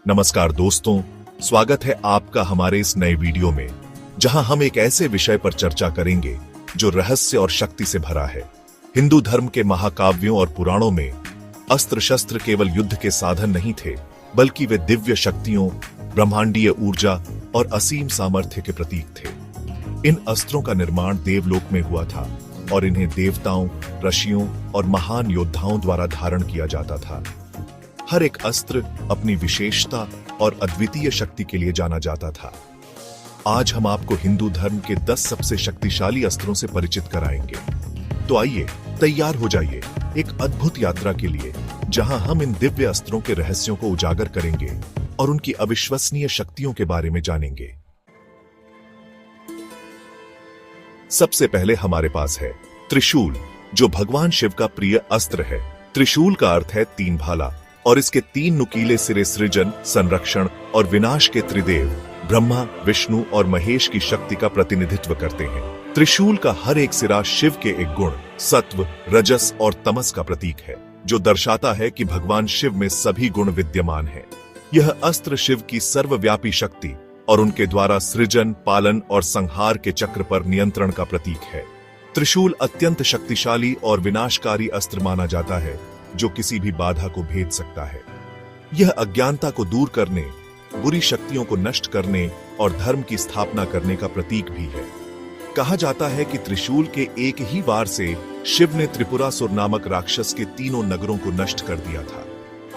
नमस्कार दोस्तों, स्वागत है आपका हमारे इस नए वीडियो में, जहां हम एक ऐसे विषय पर चर्चा करेंगे जो रहस्य और शक्ति से भरा है। हिंदू धर्म के महाकाव्यों और पुराणों में अस्त्र शस्त्र केवल युद्ध के साधन नहीं थे, बल्कि वे दिव्य शक्तियों, ब्रह्मांडीय ऊर्जा और असीम सामर्थ्य के प्रतीक थे। इन अस्त्रों का निर्माण देवलोक में हुआ था और इन्हें देवताओं, ऋषियों और महान योद्धाओं द्वारा धारण किया जाता था। हर एक अस्त्र अपनी विशेषता और अद्वितीय शक्ति के लिए जाना जाता था। आज हम आपको हिंदू धर्म के 10 सबसे शक्तिशाली अस्त्रों से परिचित कराएंगे। तो आइए, तैयार हो जाइए एक अद्भुत यात्रा के लिए, जहां हम इन दिव्य अस्त्रों के रहस्यों को उजागर करेंगे और उनकी अविश्वसनीय शक्तियों के बारे में जानेंगे। सबसे पहले हमारे पास है त्रिशूल, जो भगवान शिव का प्रिय अस्त्र है। त्रिशूल का अर्थ है तीन भाला और इसके तीन नुकीले सिरे सृजन, संरक्षण और विनाश के त्रिदेव ब्रह्मा, विष्णु और महेश की शक्ति का प्रतिनिधित्व करते हैं। त्रिशूल का हर एक सिरा शिव के एक गुण सत्व, रजस और तमस का प्रतीक है, जो दर्शाता है कि भगवान शिव में सभी गुण विद्यमान हैं। यह अस्त्र शिव की सर्वव्यापी शक्ति और उनके द्वारा सृजन, पालन और संहार के चक्र पर नियंत्रण का प्रतीक है। त्रिशूल अत्यंत शक्तिशाली और विनाशकारी अस्त्र माना जाता है, जो किसी भी बाधा को भेद सकता है। यह अज्ञानता को दूर करने, बुरी शक्तियों को नष्ट करने और धर्म की स्थापना करने का प्रतीक भी है। कहा जाता है कि त्रिशूल के एक ही वार से शिव ने त्रिपुरासुर नामक राक्षस के तीनों नगरों को नष्ट कर दिया था।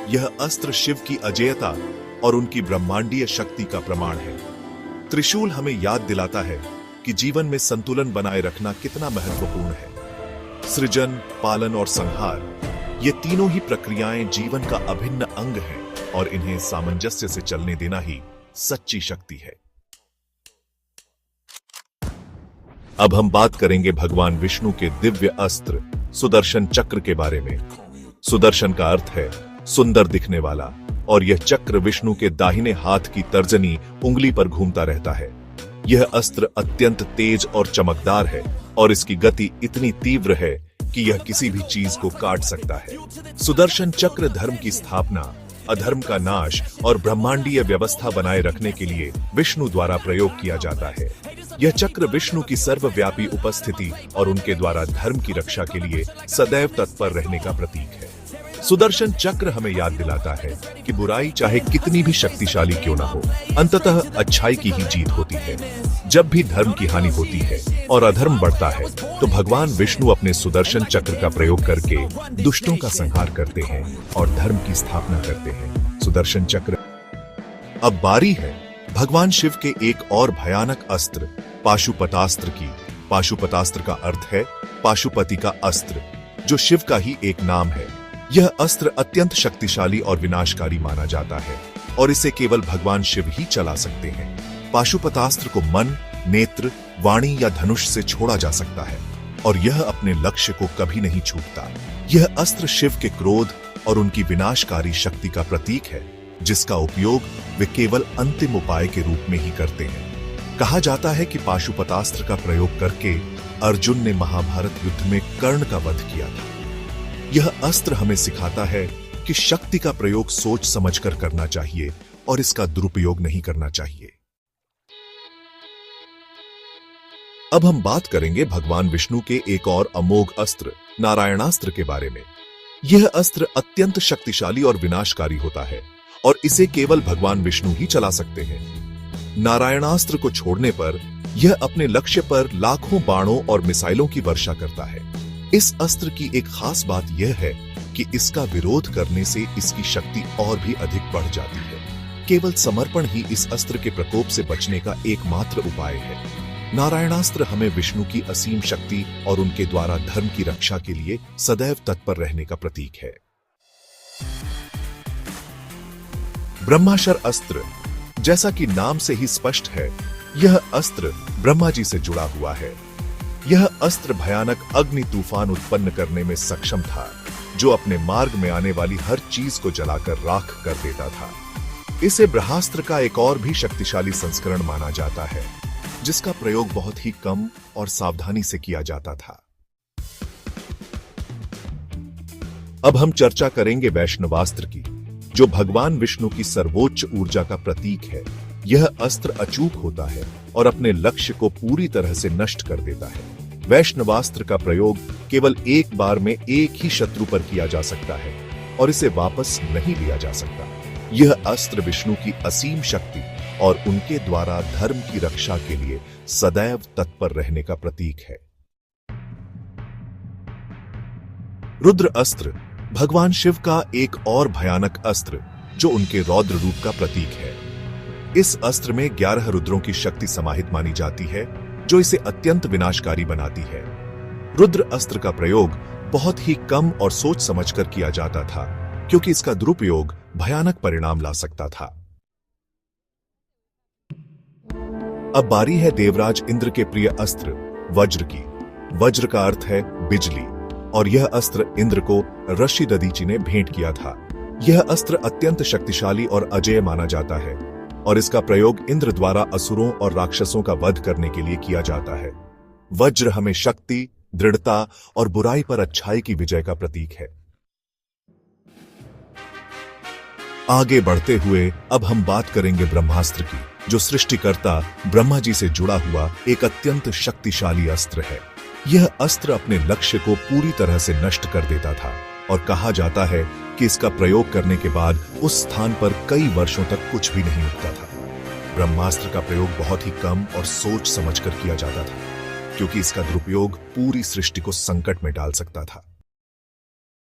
यह अस्त्र शिव की अजेयता और उनकी ब्रह्मांडीय शक्ति का प्रमाण है। त्रिशूल हमें याद दिलाता है कि जीवन में संतुलन बनाए रखना कितना महत्वपूर्ण है। सृजन, पालन और संहार, ये तीनों ही प्रक्रियाएं जीवन का अभिन्न अंग हैं और इन्हें सामंजस्य से चलने देना ही सच्ची शक्ति है। अब हम बात करेंगे भगवान विष्णु के दिव्य अस्त्र सुदर्शन चक्र के बारे में। सुदर्शन का अर्थ है सुंदर दिखने वाला, और यह चक्र विष्णु के दाहिने हाथ की तर्जनी उंगली पर घूमता रहता है। यह अस्त्र अत्यंत तेज और चमकदार है और इसकी गति इतनी तीव्र है कि यह किसी भी चीज को काट सकता है। सुदर्शन चक्र धर्म की स्थापना, अधर्म का नाश और ब्रह्मांडीय व्यवस्था बनाए रखने के लिए विष्णु द्वारा प्रयोग किया जाता है। यह चक्र विष्णु की सर्वव्यापी उपस्थिति और उनके द्वारा धर्म की रक्षा के लिए सदैव तत्पर रहने का प्रतीक है। सुदर्शन चक्र हमें याद दिलाता है कि बुराई चाहे कितनी भी शक्तिशाली क्यों ना हो, अंततः अच्छाई की ही जीत होती है। जब भी धर्म की हानि होती है और अधर्म बढ़ता है, तो भगवान विष्णु अपने सुदर्शन चक्र का प्रयोग करके दुष्टों का संहार करते हैं और धर्म की स्थापना करते हैं। सुदर्शन चक्र। अब बारी है भगवान शिव के एक और भयानक अस्त्र पाशुपतास्त्र की। पाशुपतास्त्र का अर्थ है पाशुपति का अस्त्र, जो शिव का ही एक नाम है। यह अस्त्र अत्यंत शक्तिशाली और विनाशकारी माना जाता है और इसे केवल भगवान शिव ही चला सकते हैं। पाशुपतास्त्र को मन, नेत्र, वाणी या धनुष से छोड़ा जा सकता है और यह अपने लक्ष्य को कभी नहीं छूटता। यह अस्त्र शिव के क्रोध और उनकी विनाशकारी शक्ति का प्रतीक है, जिसका उपयोग वे केवल अंतिम उपाय के रूप में ही करते हैं। कहा जाता है कि पाशुपतास्त्र का प्रयोग करके अर्जुन ने महाभारत युद्ध में कर्ण का वध किया था। यह अस्त्र हमें सिखाता है कि शक्ति का प्रयोग सोच समझकर करना चाहिए और इसका दुरुपयोग नहीं करना चाहिए। अब हम बात करेंगे भगवान विष्णु के एक और अमोघ अस्त्र नारायणास्त्र के बारे में। यह अस्त्र अत्यंत शक्तिशाली और विनाशकारी होता है और इसे केवल भगवान विष्णु ही चला सकते हैं। नारायणास्त्र को छोड़ने पर यह अपने लक्ष्य पर लाखों बाणों और मिसाइलों की वर्षा करता है। इस अस्त्र की एक खास बात यह है कि इसका विरोध करने से इसकी शक्ति और भी अधिक बढ़ जाती है। केवल समर्पण ही इस अस्त्र के प्रकोप से बचने का एकमात्र उपाय है। नारायणास्त्र हमें विष्णु की असीम शक्ति और उनके द्वारा धर्म की रक्षा के लिए सदैव तत्पर रहने का प्रतीक है। ब्रह्मास्त्र अस्त्र, जैसा कि नाम से ही स्पष्ट है, यह अस्त्र ब्रह्मा जी से जुड़ा हुआ है। यह अस्त्र भयानक अग्नि तूफान उत्पन्न करने में सक्षम था, जो अपने मार्ग में आने वाली हर चीज को जलाकर राख कर देता था। इसे ब्रह्मास्त्र का एक और भी शक्तिशाली संस्करण माना जाता है, जिसका प्रयोग बहुत ही कम और सावधानी से किया जाता था। अब हम चर्चा करेंगे वैष्णवास्त्र की। जो भगवान विष्णु की सर्वोच्च ऊर्जा का प्रतीक है। यह अस्त्र अचूक होता है और अपने लक्ष्य को पूरी तरह से नष्ट कर देता है। वैष्णवास्त्र का प्रयोग केवल एक बार में एक ही शत्रु पर किया जा सकता है और इसे वापस नहीं लिया जा सकता। यह अस्त्र विष्णु की असीम शक्ति और उनके द्वारा धर्म की रक्षा के लिए सदैव तत्पर रहने का प्रतीक है। रुद्र अस्त्र भगवान शिव का एक और भयानक अस्त्र जो उनके रौद्र रूप का प्रतीक है। इस अस्त्र में 11 रुद्रों की शक्ति समाहित मानी जाती है जो इसे अत्यंत विनाशकारी बनाती है। रुद्र अस्त्र का प्रयोग बहुत ही कम और सोच समझकर किया जाता था क्योंकि इसका दुरुपयोग भयानक परिणाम ला सकता था। अब बारी है देवराज इंद्र के प्रिय अस्त्र वज्र की। वज्र का अर्थ है बिजली और यह अस्त्र इंद्र को ऋषि दधीचि ने भेंट किया था। यह अस्त्र अत्यंत शक्तिशाली और अजेय माना जाता है और इसका प्रयोग इंद्र द्वारा असुरों और राक्षसों का वध करने के लिए किया जाता है। वज्र हमें शक्ति, दृढ़ता और बुराई पर अच्छाई की विजय का प्रतीक है। आगे बढ़ते हुए अब हम बात करेंगे ब्रह्मास्त्र की, जो सृष्टिकर्ता ब्रह्मा जी से जुड़ा हुआ एक अत्यंत शक्तिशाली अस्त्र है। यह अस्त्र अपने लक्ष्य को पूरी तरह से नष्ट कर देता था और कहा जाता है कि इसका प्रयोग करने के बाद उस स्थान पर कई वर्षों तक कुछ भी नहीं उगता था। ब्रह्मास्त्र का प्रयोग बहुत ही कम और सोच समझकर किया जाता था क्योंकि इसका दुरुपयोग पूरी सृष्टि को संकट में डाल सकता था।